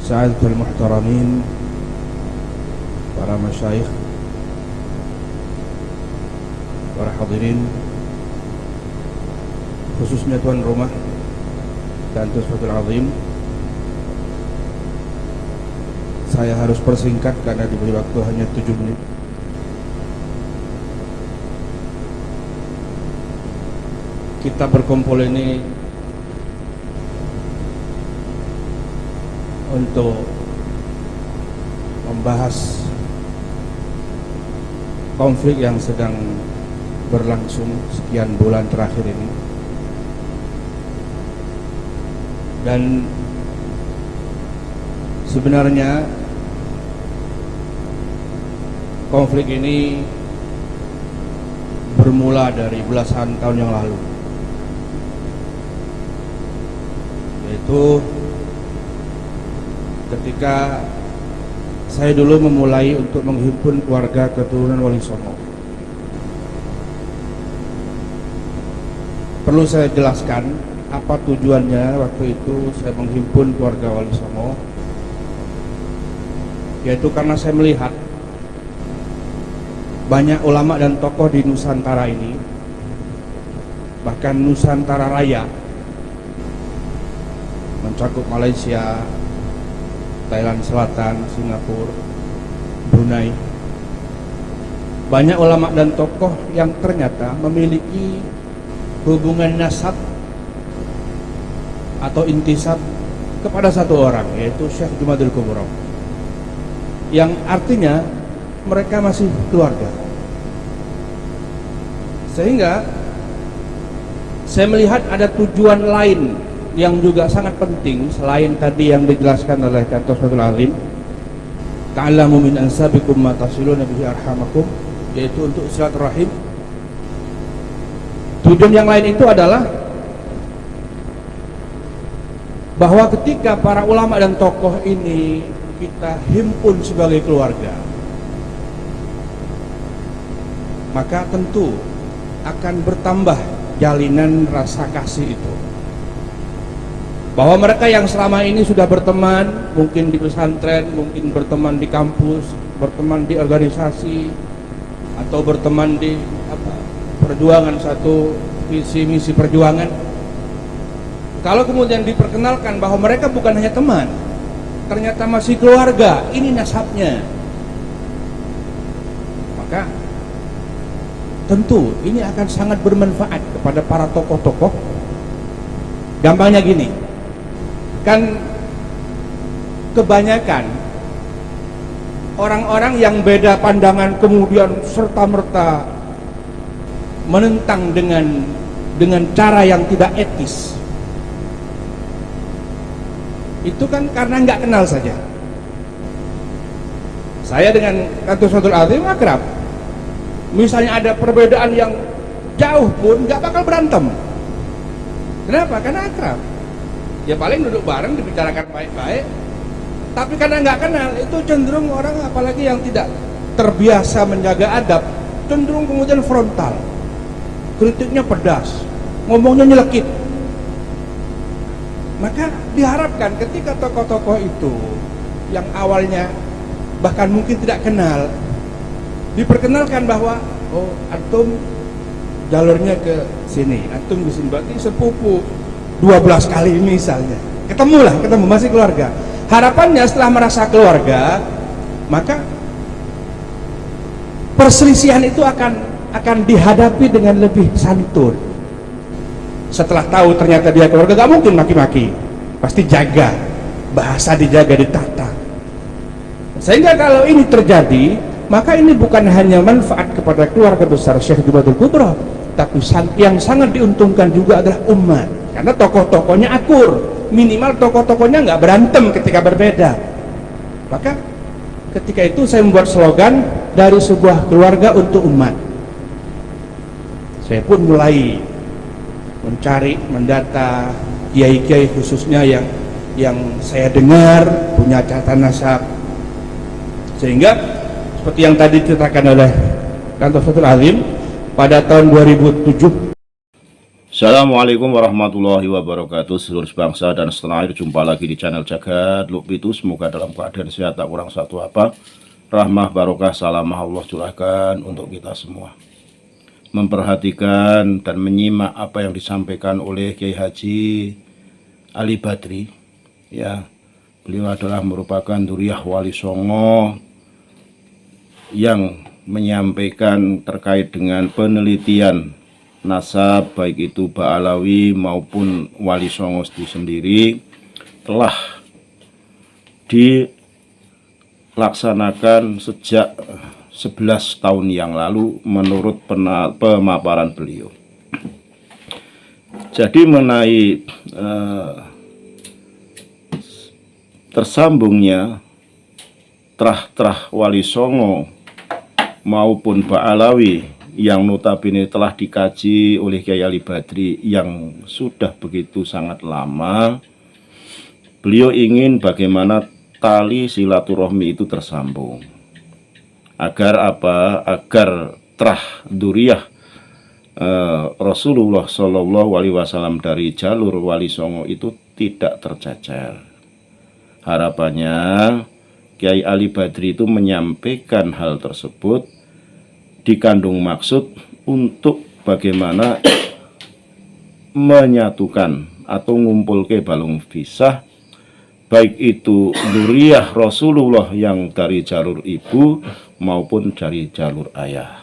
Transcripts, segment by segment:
Sa'adatul muhtaramin, para masyayikh, para hadirin, khususnya tuan rumah dan Tufatul Azim. Saya harus persingkat karena diberi waktu hanya 7 menit. Kita berkumpul ini untuk membahas konflik yang sedang berlangsung sekian bulan terakhir ini, dan sebenarnya konflik ini bermula dari belasan tahun yang lalu, yaitu ketika saya dulu memulai untuk menghimpun keluarga keturunan Wali Songo. Perlu saya jelaskan apa tujuannya waktu itu saya menghimpun keluarga Wali Songo, yaitu karena saya melihat banyak ulama dan tokoh di Nusantara ini, bahkan Nusantara Raya, mencakup Malaysia, Thailand Selatan, Singapura, Brunei. Banyak ulama dan tokoh yang ternyata memiliki hubungan nasab atau intisab kepada satu orang, yaitu Syekh Jumadil Kubro, yang artinya mereka masih keluarga. Sehingga saya melihat ada tujuan lain yang juga sangat penting selain tadi yang dijelaskan oleh Tufatul Azim, ta'lamu min ansabikum ma tasiluna bihi arhamakum, yaitu untuk silaturahim. Tujuan yang lain itu adalah bahwa ketika para ulama dan tokoh ini kita himpun sebagai keluarga, maka tentu akan bertambah jalinan rasa kasih itu. Bahwa mereka yang selama ini sudah berteman, mungkin di pesantren, mungkin berteman di kampus, berteman di organisasi, atau berteman di perjuangan satu visi misi perjuangan, kalau kemudian diperkenalkan bahwa mereka bukan hanya teman, ternyata masih keluarga, ini nasabnya, maka tentu ini akan sangat bermanfaat kepada para tokoh-tokoh. Gampangnya gini, kan kebanyakan orang-orang yang beda pandangan kemudian serta-merta menentang dengan cara yang tidak etis, itu kan karena nggak kenal saja. Saya dengan Tufatul Azim akrab, misalnya ada perbedaan yang jauh pun nggak bakal berantem. Kenapa? Karena akrab. Ya paling duduk bareng dibicarakan baik-baik. Tapi karena nggak kenal, itu cenderung orang, apalagi yang tidak terbiasa menjaga adab, cenderung kemudian frontal, kritiknya pedas, ngomongnya nyelekit. Maka diharapkan ketika tokoh-tokoh itu yang awalnya bahkan mungkin tidak kenal, diperkenalkan bahwa oh antum jalurnya ke sini, antum ke sini, berarti sepupu 12 kali misalnya, ketemu masih keluarga. Harapannya setelah merasa keluarga, maka perselisihan itu akan dihadapi dengan lebih santun. Setelah tahu ternyata dia keluarga, gak mungkin maki-maki, pasti jaga bahasa, dijaga, ditata. Sehingga kalau ini terjadi, maka ini bukan hanya manfaat kepada keluarga besar Syekh Jumadil Kubro, tapi yang sangat diuntungkan juga adalah umat, karena tokoh-tokohnya akur, minimal tokoh-tokohnya nggak berantem ketika berbeda. Maka ketika itu saya membuat slogan, dari sebuah keluarga untuk umat. Saya pun mulai mencari, mendata kiai-kiai khususnya yang saya dengar punya catatan nasab, sehingga seperti yang tadi diceritakan oleh Tufatul Azim, pada tahun 2007 Assalamualaikum warahmatullahi wabarakatuh. Seluruh bangsa dan setanah air, jumpa lagi di channel Jagat Lukbitu. Semoga dalam keadaan sehat, tak kurang satu apa. Rahmah barokah salamah Allah curahkan untuk kita semua. Memperhatikan dan menyimak apa yang disampaikan oleh Kiai Haji Ali Badri. Ya, beliau adalah merupakan Duriyah Wali Songo yang menyampaikan terkait dengan penelitian nasab, baik itu Ba'alawi maupun Wali Songo itu sendiri, telah dilaksanakan sejak 11 tahun yang lalu menurut pemaparan beliau. Jadi mengenai tersambungnya terah-terah Wali Songo maupun Ba'alawi yang notabene telah dikaji oleh Kiai Ali Badri yang sudah begitu sangat lama. Beliau ingin bagaimana tali silaturahmi itu tersambung. Agar apa? Agar terah Duriyah Rasulullah Shallallahu Alaihi Wasallam dari jalur Wali Songo itu tidak tercecer. Harapannya Kiai Ali Badri itu menyampaikan hal tersebut dikandung maksud untuk bagaimana menyatukan atau ngumpul ke balung pisah, baik itu Duriyah Rasulullah yang dari jalur ibu maupun dari jalur ayah.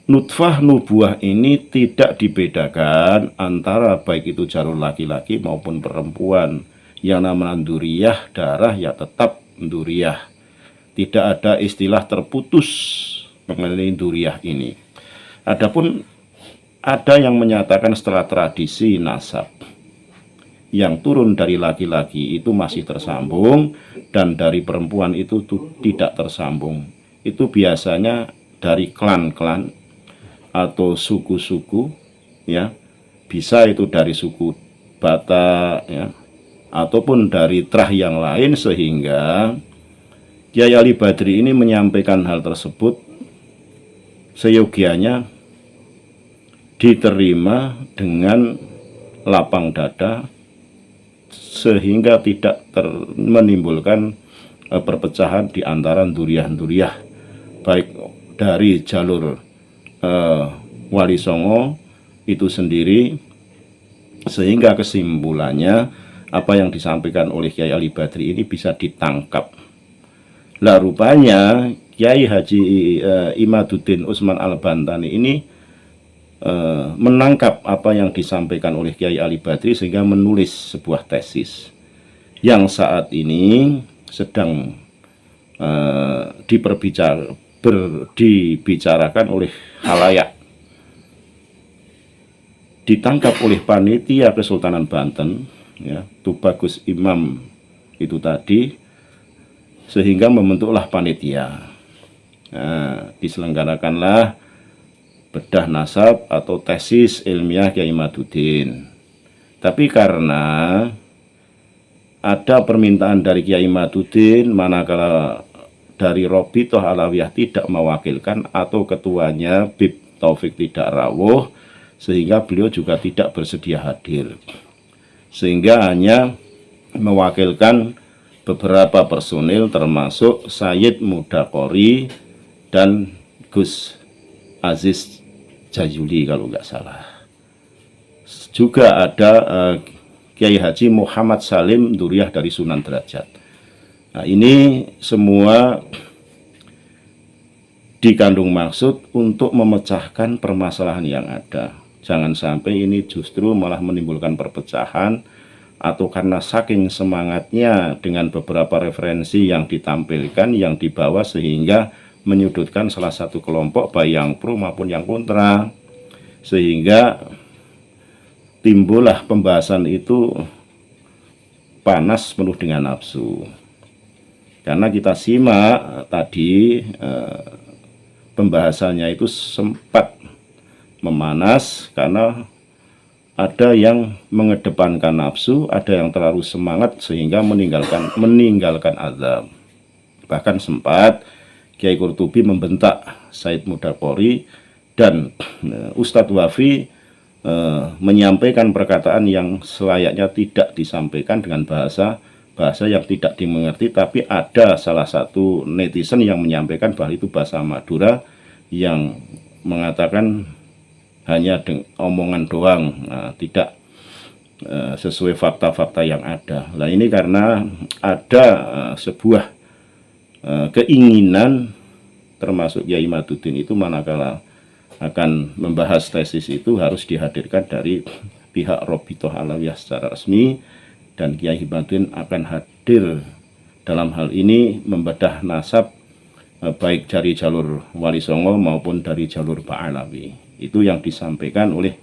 Nutfah nubuah ini tidak dibedakan antara baik itu jalur laki-laki maupun perempuan. Yang namanya Duriyah darah ya tetap Duriyah. Tidak ada istilah terputus mengenai Duriyah ini. Adapun ada yang menyatakan setelah tradisi nasab yang turun dari laki-laki itu masih tersambung dan dari perempuan itu tidak tersambung. Itu biasanya dari klan-klan atau suku-suku, ya. Bisa itu dari suku Batak, ya, ataupun dari trah yang lain, sehingga Kiai Ali Badri ini menyampaikan hal tersebut seyogianya diterima dengan lapang dada sehingga tidak menimbulkan perpecahan di antara Duriyah-Duriyah baik dari jalur Wali Songo itu sendiri, sehingga kesimpulannya apa yang disampaikan oleh Kiai Ali Badri ini bisa ditangkap. Lah rupanya Kiai Haji Imaduddin Utsman Al-Bantani ini menangkap apa yang disampaikan oleh Kiai Ali Badri sehingga menulis sebuah tesis yang saat ini sedang dibicarakan oleh khalayak. Ditangkap oleh panitia Kesultanan Banten, ya, Tubagus Imam itu tadi, sehingga membentuklah panitia. Nah, diselenggarakanlah bedah nasab atau tesis ilmiah Kiai Imaduddin. Tapi karena ada permintaan dari Kiai Imaduddin, manakala dari Robitoh Alawiyah tidak mewakilkan atau ketuanya Bib Taufik tidak rawuh, sehingga beliau juga tidak bersedia hadir, sehingga hanya mewakilkan beberapa personil termasuk Sayyid Mudakori dan Gus Aziz Jayuli kalau nggak salah. Juga ada Kiai Haji Muhammad Salim Duriyah dari Sunan Derajat. Nah, ini semua dikandung maksud untuk memecahkan permasalahan yang ada. Jangan sampai ini justru malah menimbulkan perpecahan, atau karena saking semangatnya dengan beberapa referensi yang ditampilkan, yang dibawa, sehingga menyudutkan salah satu kelompok baik yang pro maupun yang kontra, sehingga timbullah pembahasan itu panas penuh dengan nafsu. Karena kita simak tadi pembahasannya itu sempat memanas karena ada yang mengedepankan nafsu, ada yang terlalu semangat sehingga meninggalkan azab. Bahkan sempat Kiai Qurtubi membentak Said Mudakori dan Ustadz Wafi menyampaikan perkataan yang selayaknya tidak disampaikan dengan bahasa yang tidak dimengerti, tapi ada salah satu netizen yang menyampaikan bahwa itu bahasa Madura yang mengatakan hanya omongan doang, tidak sesuai fakta-fakta yang ada. Nah, ini karena ada sebuah keinginan termasuk Kiai Maduddin itu manakala akan membahas tesis itu harus dihadirkan dari pihak Robitoh Alawiyah secara resmi, dan Kiai Maduddin akan hadir dalam hal ini membedah nasab baik dari jalur Wali Songo maupun dari jalur Pak Alawi. Itu yang disampaikan oleh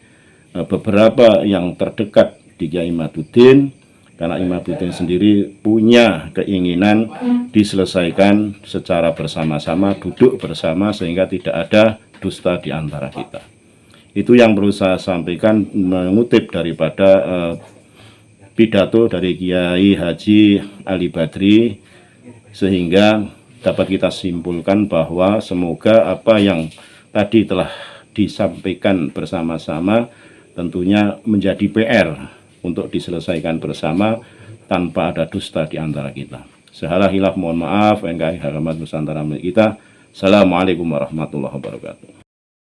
beberapa yang terdekat di Kiai Maduddin, karena Kiai Maduddin sendiri punya keinginan diselesaikan secara bersama-sama, duduk bersama, sehingga tidak ada dusta di antara kita. Itu yang perlu saya sampaikan, mengutip daripada pidato dari Kiai Haji Ali Badri, sehingga dapat kita simpulkan bahwa semoga apa yang tadi telah disampaikan bersama-sama tentunya menjadi PR untuk diselesaikan bersama tanpa ada dusta di antara kita. Salah hilaf mohon maaf, NKRI Haramat Nusantara milik kita. Assalamualaikum warahmatullahi wabarakatuh.